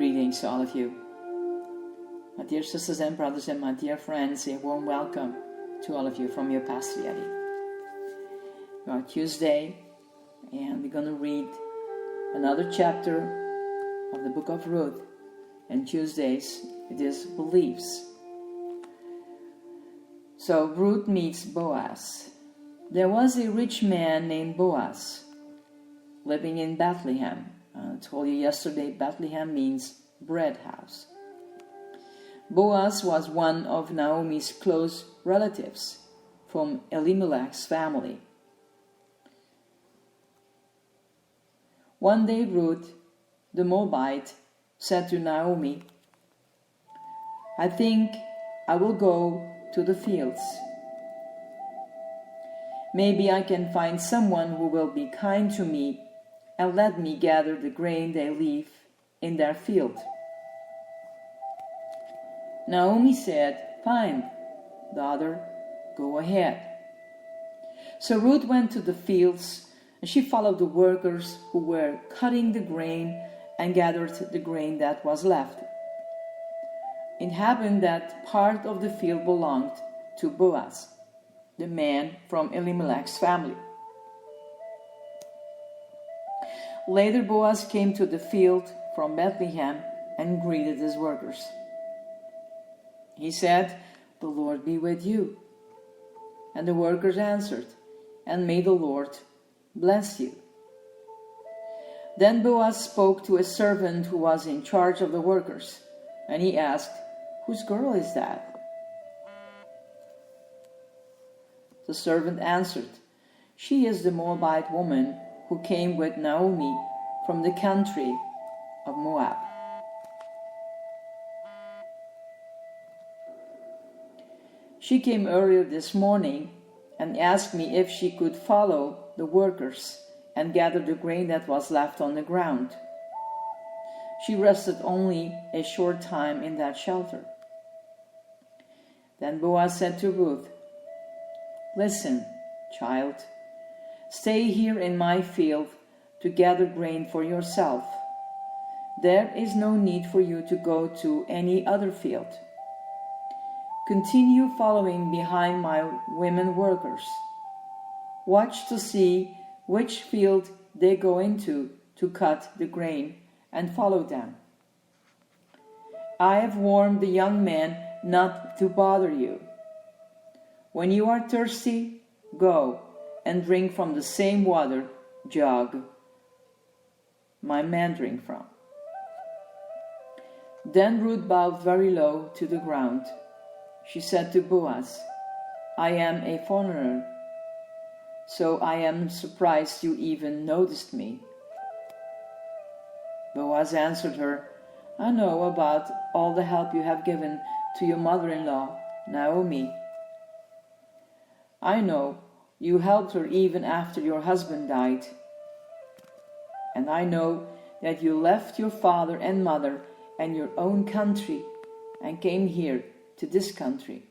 Greetings to all of you. My dear sisters and brothers and my dear friends, a warm welcome to all of you from your Pastor Yeti. We're on Tuesday, and we're going to read another chapter of the book of Ruth. And Tuesdays, it is beliefs. So Ruth meets Boaz. There was a rich man named Boaz living in Bethlehem. I told you yesterday, Bethlehem means bread house. Boaz was one of Naomi's close relatives from Elimelech's family. One day Ruth, the Moabite, said to Naomi, "I think I will go to the fields. Maybe I can find someone who will be kind to me and let me gather the grain they leave in their field." Naomi said, "Fine, daughter, go ahead." So Ruth went to the fields, and she followed the workers who were cutting the grain and gathered the grain that was left. It happened that part of the field belonged to Boaz, the man from Elimelech's family. Later Boaz came to the field from Bethlehem and greeted his workers. He said, "The Lord be with you." And the workers answered, "And may the Lord bless you." Then Boaz spoke to a servant who was in charge of the workers, and he asked, "Whose girl is that?" The servant answered, "She is the Moabite woman who came with Naomi from the country of Moab." She came earlier this morning and asked me if she could follow the workers and gather the grain that was left on the ground. She rested only a short time in that shelter. Then Boaz said to Ruth, "Listen, child, stay here in my field to gather grain for yourself. There is no need for you to go to any other field. Continue following behind my women workers. Watch to see which field they go into to cut the grain and follow them. I have warned the young man not to bother you. When you are thirsty, go and drink from the same water jug my men drink from." Then Ruth bowed very low to the ground. She said to Boaz, "I am a foreigner, so I am surprised you even noticed me." Boaz answered her, "I know about all the help you have given to your mother-in-law, Naomi. I know you helped her even after your husband died. And I know that you left your father and mother and your own country and came here to this country.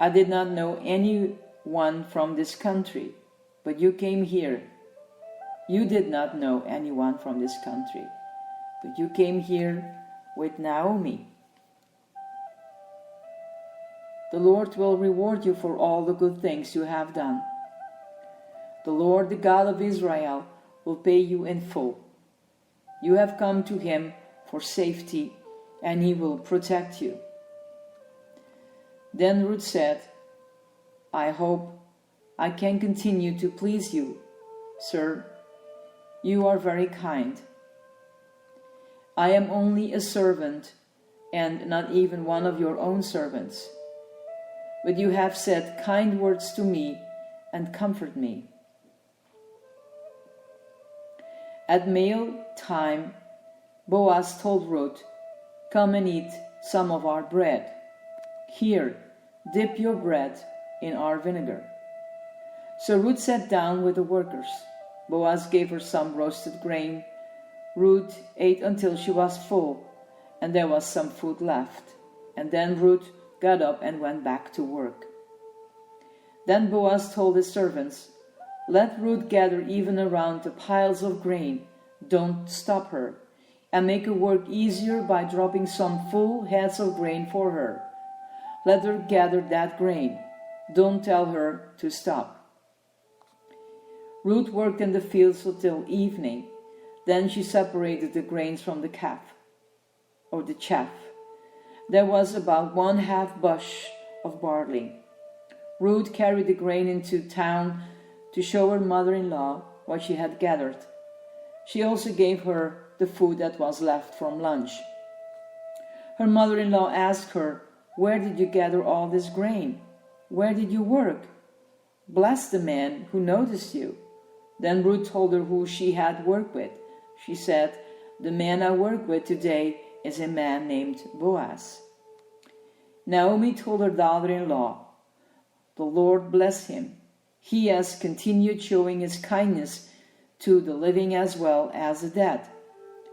I did not know anyone from this country, but you came here. You did not know anyone from this country, but you came here with Naomi. The Lord will reward you for all the good things you have done. The Lord, the God of Israel, will pay you in full. You have come to him for safety, and he will protect you." Then Ruth said, "I hope I can continue to please you, sir. You are very kind. I am only a servant, and not even one of your own servants. But you have said kind words to me and comfort me." At meal time, Boaz told Ruth, "Come and eat some of our bread. Here, dip your bread in our vinegar." So Ruth sat down with the workers. Boaz gave her some roasted grain. Ruth ate until she was full, and there was some food left. And then Ruth got up and went back to work. Then Boaz told his servants, "Let Ruth gather even around the piles of grain Don't stop her, and make her work easier by dropping some full heads of grain for her. Let her gather that grain. Don't tell her to stop. Ruth worked in the fields until evening. Then she separated the grains from the chaff. There was about 1/2 bush of barley. Ruth carried the grain into town to show her mother-in-law what she had gathered. She also gave her the food that was left from lunch. Her mother-in-law asked her, "Where did you gather all this grain? Where did you work? Bless the man who noticed you." Then Ruth told her who she had worked with. She said, "The man I work with today is a man named Boaz." Naomi told her daughter-in-law, "The Lord bless him. He has continued showing his kindness to the living as well as the dead."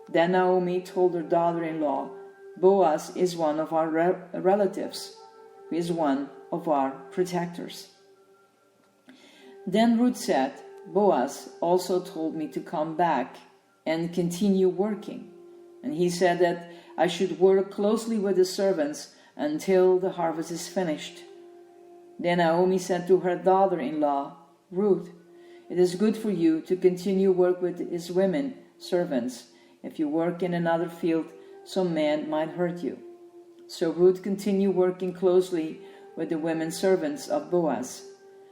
Then Naomi told her daughter-in-law, "Boaz is one of our relatives, who is one of our protectors." Then Ruth said, "Boaz also told me to come back and continue working. And he said that I should work closely with the servants until the harvest is finished." Then Naomi said to her daughter-in-law, "Ruth, it is good for you to continue work with his women servants. If you work in another field, some man might hurt you." So Ruth continued working closely with the women servants of Boaz.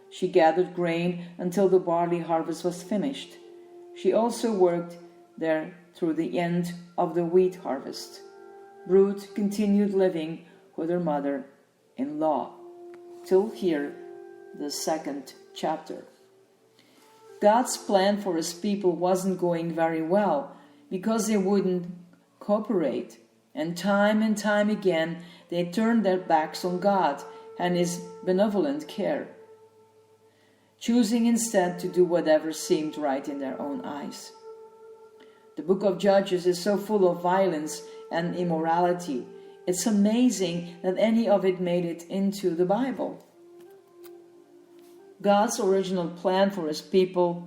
She gathered grain until the barley harvest was finished. She also worked there through the end of the wheat harvest. Ruth continued living with her mother-in-law. Till here, the second chapter. God's plan for his people wasn't going very well because they wouldn't cooperate. And time again, they turned their backs on God and his benevolent care, choosing instead to do whatever seemed right in their own eyes. The book of Judges is so full of violence and immorality. It's amazing that any of it made it into the Bible. God's original plan for his people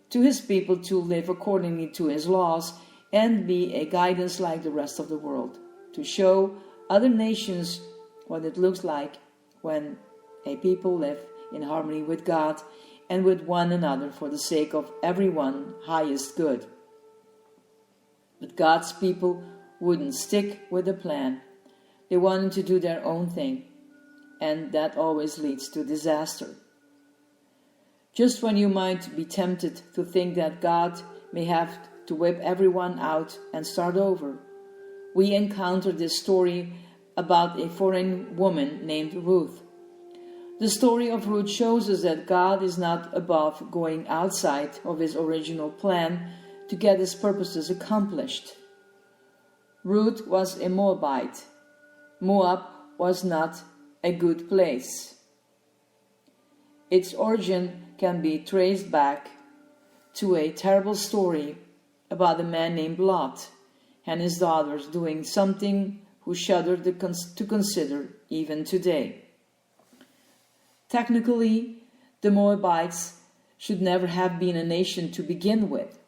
to live accordingly to his laws and be a guidance like the rest of the world, to show other nations what it looks like when a people live in harmony with God and with one another for the sake of everyone's highest good. But God's people wouldn't stick with the plan. They wanted to do their own thing, and that always leads to disaster. Just when you might be tempted to think that God may have to whip everyone out and start over, we encounter this story about a foreign woman named Ruth. The story of Ruth shows us that God is not above going outside of his original plan to get his purposes accomplished. Ruth was a Moabite. Moab was not a good place. Its origin can be traced back to a terrible story about a man named Lot and his daughters doing something who shudder to consider even today. Technically, the Moabites should never have been a nation to begin with.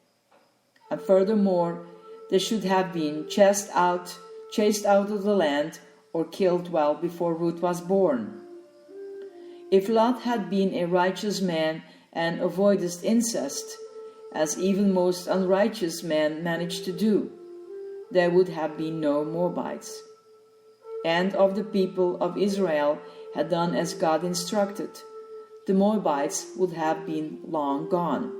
And furthermore, they should have been chased out of the land or killed well before Ruth was born. If Lot had been a righteous man and avoided incest, as even most unrighteous men managed to do, there would have been no Moabites. And if the people of Israel had done as God instructed, the Moabites would have been long gone.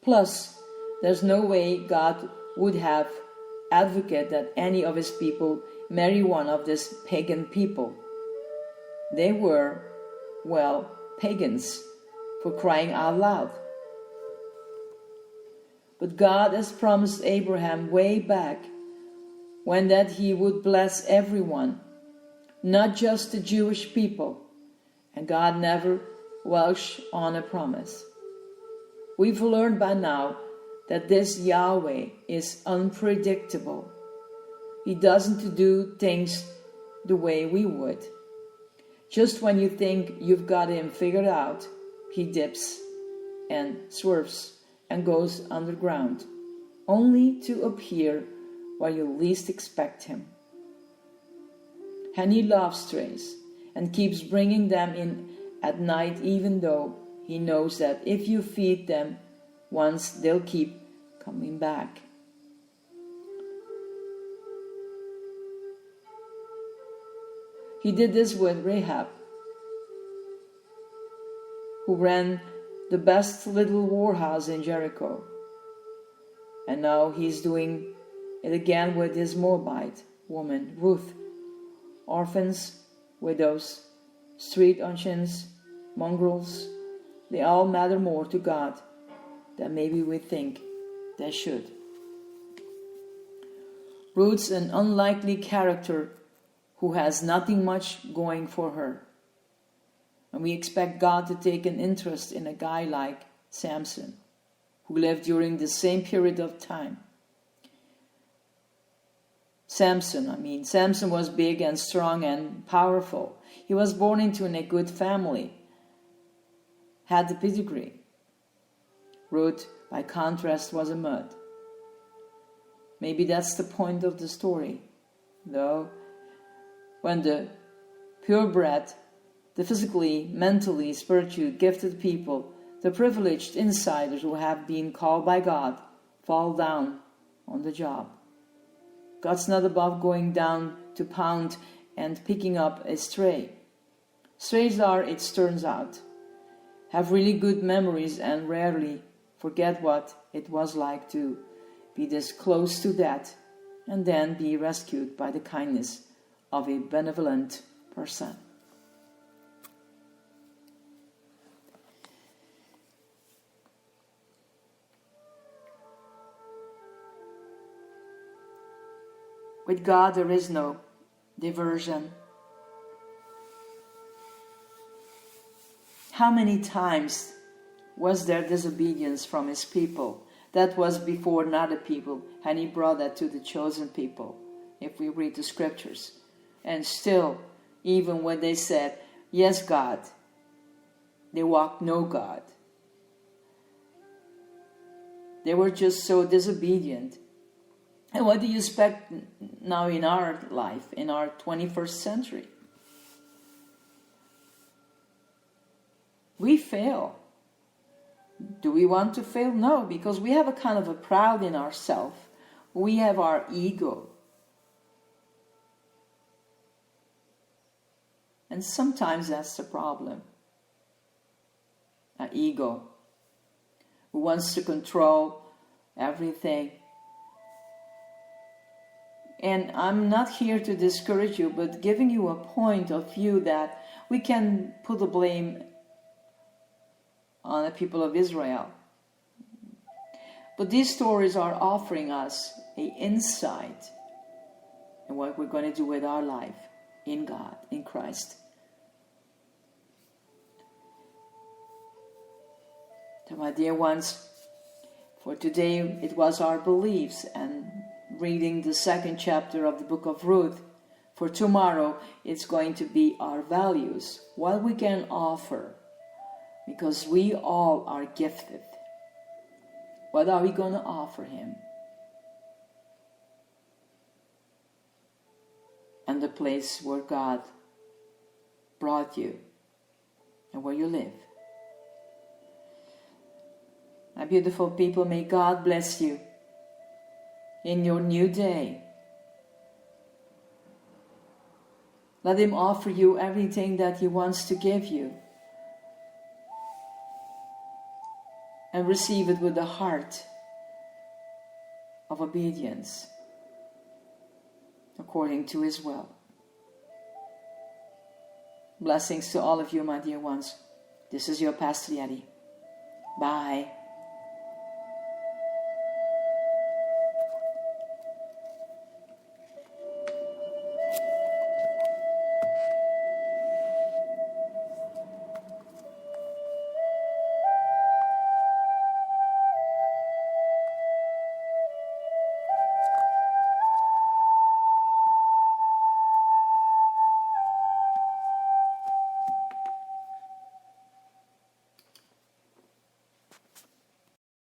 Plus, there's no way God would have advocated that any of his people marry one of these pagan people. They were, pagans, for crying out loud. But God has promised Abraham way back when that he would bless everyone, not just the Jewish people, and God never welched on a promise. We've learned by now that this Yahweh is unpredictable. He doesn't do things the way we would. Just when you think you've got him figured out, he dips and swerves and goes underground, only to appear where you least expect him. And he loves strays and keeps bringing them in at night, even though he knows that if you feed them once, they'll keep coming back. He did this with Rahab, who ran the best little whorehouse in Jericho. And now he's doing it again with his Moabite woman, Ruth. Orphans, widows, street urchins, mongrels, they all matter more to God than maybe we think they should. Ruth's an unlikely character who has nothing much going for her. And we expect God to take an interest in a guy like Samson, who lived during the same period of time. Samson was big and strong and powerful. He was born into a good family, had the pedigree. Ruth, by contrast, was a mud. Maybe that's the point of the story, though. When the purebred, the physically, mentally, spiritually gifted people, the privileged insiders who have been called by God, fall down on the job. God's not above going down to pound and picking up a stray. Strays are, it turns out, have really good memories and rarely forget what it was like to be this close to death and then be rescued by the kindness of a benevolent person. With God there is no diversion. How many times was there disobedience from his people? That was before not the people, and he brought that to the chosen people, if we read the scriptures. And still, even when they said, yes, God, they walked no God. They were just so disobedient. And what do you expect now in our life, in our 21st century? We fail. Do we want to fail? No, because we have a kind of a pride in ourselves. We have our ego. And sometimes that's the problem. Our ego, who wants to control everything. And I'm not here to discourage you, but giving you a point of view that we can put the blame on the people of Israel. But these stories are offering us an insight in what we're going to do with our life in God, in Christ. So my dear ones, for today it was our beliefs and reading the second chapter of the book of Ruth. For tomorrow it's going to be our values, what we can offer, because we all are gifted. What are we going to offer him? And the place where God brought you and where you live. My beautiful people, may God bless you in your new day. Let him offer you everything that he wants to give you. And receive it with a heart of obedience according to his will. Blessings to all of you, my dear ones. This is your Pastor Yeti. Bye.